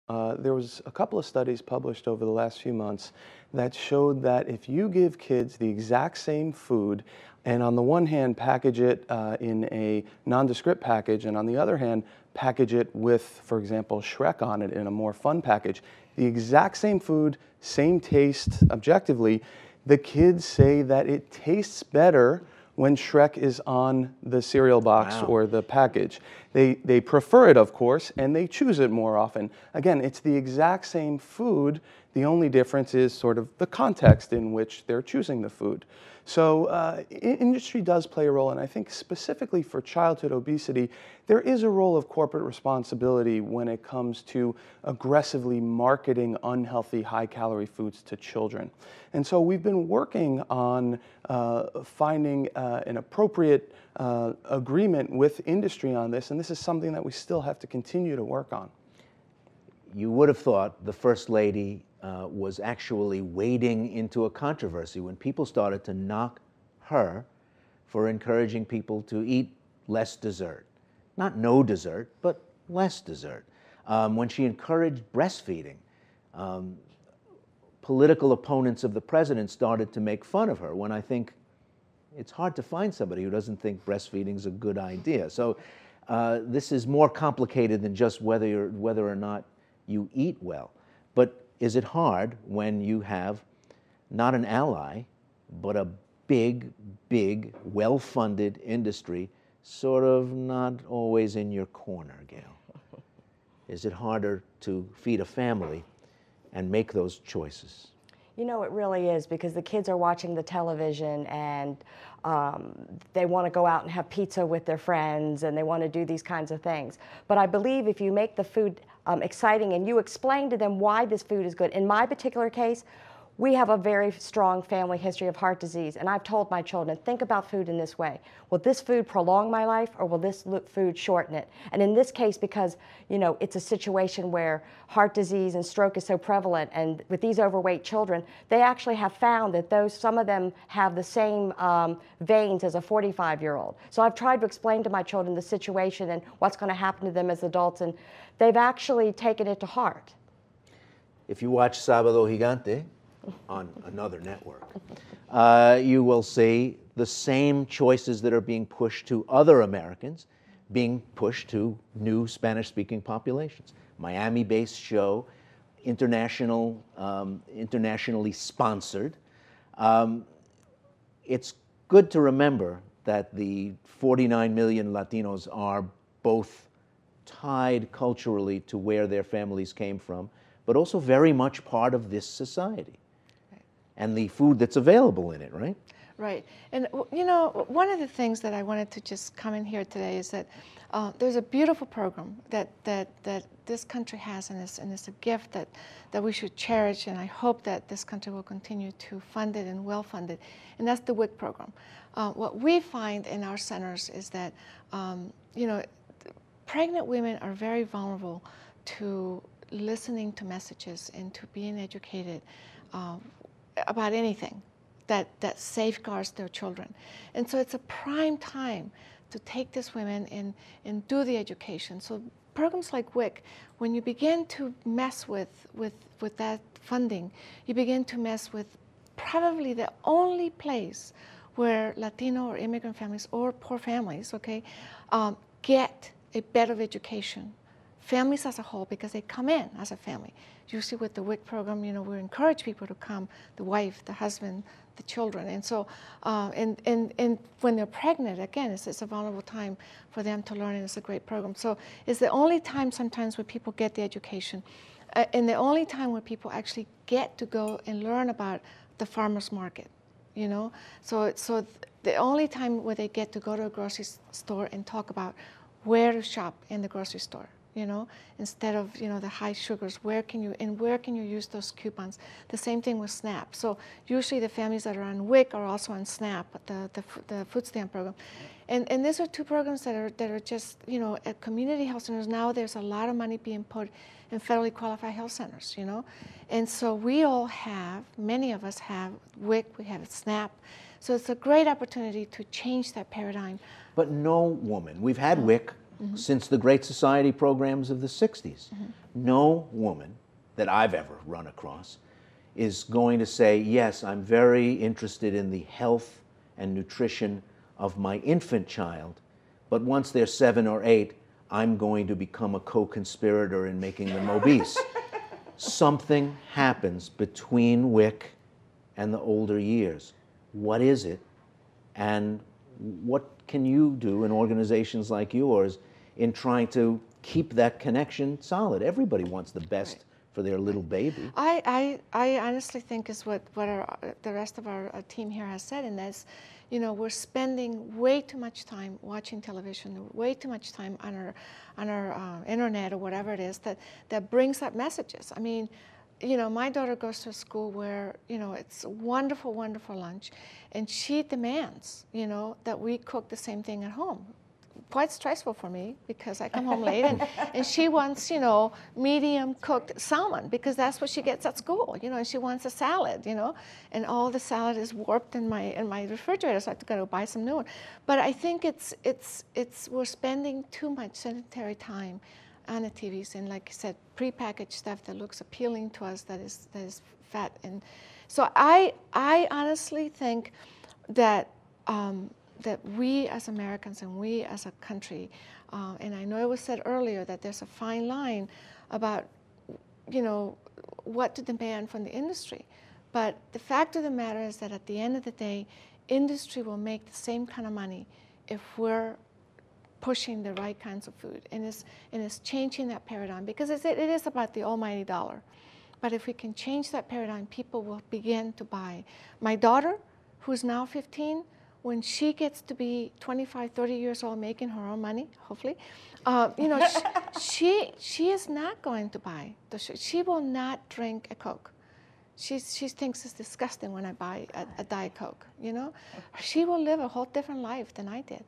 There was a couple of studies published over the last few months that showed that if you give kids the exact same food, and on the one hand package it in a nondescript package, and on the other hand package it with, for example, Shrek on it in a more fun package, the exact same food, same taste objectively, the kids say that it tastes better when Shrek is on the cereal box Wow. or the package. They prefer it, of course, and they choose it more often. Again, it's the exact same food. The only difference is sort of the context in which they're choosing the food. So industry does play a role, and I think specifically for childhood obesity, there is a role of corporate responsibility when it comes to aggressively marketing unhealthy, high-calorie foods to children. And so we've been working on finding an appropriate agreement with industry on this, and this is something that we still have to continue to work on. You would have thought the First Lady was actually wading into a controversy when people started to knock her for encouraging people to eat less dessert. Not no dessert, but less dessert. When she encouraged breastfeeding, political opponents of the president started to make fun of her, when I think it's hard to find somebody who doesn't think breastfeeding is a good idea. So this is more complicated than just whether or not you eat well. But is it hard when you have not an ally, but a big, big, well-funded industry sort of not always in your corner, Gail? Is it harder to feed a family and make those choices? You know, it really is, because the kids are watching the television and they want to go out and have pizza with their friends, and they want to do these kinds of things. But I believe if you make the food exciting and you explain to them why this food is good. In my particular case, we have a very strong family history of heart disease, and I've told my children, think about food in this way. Will this food prolong my life, or will this food shorten it? And in this case, because it's a situation where heart disease and stroke is so prevalent, and with these overweight children, they actually have found that some of them have the same veins as a 45-year-old. So I've tried to explain to my children the situation and what's going to happen to them as adults, and they've actually taken it to heart. If you watch Sábado Gigante on another network, you will see the same choices that are being pushed to other Americans being pushed to new Spanish-speaking populations. Miami-based show, internationally sponsored. It's good to remember that the 49 million Latinos are both tied culturally to where their families came from, but also very much part of this society. And the food that's available in it, right? Right. And, one of the things that I wanted to just come in here today is that there's a beautiful program that this country has, and it's a gift that we should cherish, and I hope that this country will continue to fund it and well fund it, and that's the WIC program. What we find in our centers is that, pregnant women are very vulnerable to listening to messages and to being educated about anything that safeguards their children. And so it's a prime time to take these women and do the education. So programs like WIC, when you begin to mess with that funding, you begin to mess with probably the only place where Latino or immigrant families or poor families, get a better education. Families as a whole, because they come in as a family. Usually with the WIC program, we encourage people to come, the wife, the husband, the children. And so, and when they're pregnant, again, it's a vulnerable time for them to learn, and it's a great program. So it's the only time sometimes where people get the education, and the only time where people actually get to go and learn about the farmer's market, So the only time where they get to go to a grocery store and talk about where to shop in the grocery store. Instead of, the high sugars, where can you use those coupons? The same thing with SNAP. So usually the families that are on WIC are also on SNAP, the food stamp program. And these are two programs that are just, at community health centers. Now there's a lot of money being put in federally qualified health centers, And so many of us have WIC, we have SNAP. So it's a great opportunity to change that paradigm. But no woman, we've had WIC since the Great Society programs of the 60s. No woman that I've ever run across is going to say, yes, I'm very interested in the health and nutrition of my infant child, but once they're 7 or 8, I'm going to become a co-conspirator in making them obese. Something happens between WIC and the older years. What is it? And what can you do in organizations like yours in trying to keep that connection solid? Everybody wants the best for their little baby. I honestly think is what the rest of our team here has said, and that's, you know, we're spending way too much time watching television, way too much time on our internet or whatever it is that brings up messages. I mean, you know, my daughter goes to a school where, you know, it's a wonderful, wonderful lunch, and she demands, you know, that we cook the same thing at home. Quite stressful for me because I come home late, and she wants, you know, medium cooked salmon because that's what she gets at school, you know, and she wants a salad, you know, and all the salad is warped in my refrigerator, so I have to go buy some new one. But I think we're spending too much sedentary time on the TVs, and like I said, prepackaged stuff that looks appealing to us that is fat. And so I honestly think that that we as Americans and we as a country, and I know it was said earlier that there's a fine line about, you know, what to demand from the industry. But the fact of the matter is that at the end of the day, industry will make the same kind of money if we're pushing the right kinds of food, and it's changing that paradigm, because it is about the almighty dollar. But if we can change that paradigm, people will begin to buy. My daughter, who's now 15, when she gets to be 25, 30 years old, making her own money, hopefully, you know, she is not going to buy she will not drink a Coke. She thinks it's disgusting when I buy a Diet Coke, you know. She will live a whole different life than I did.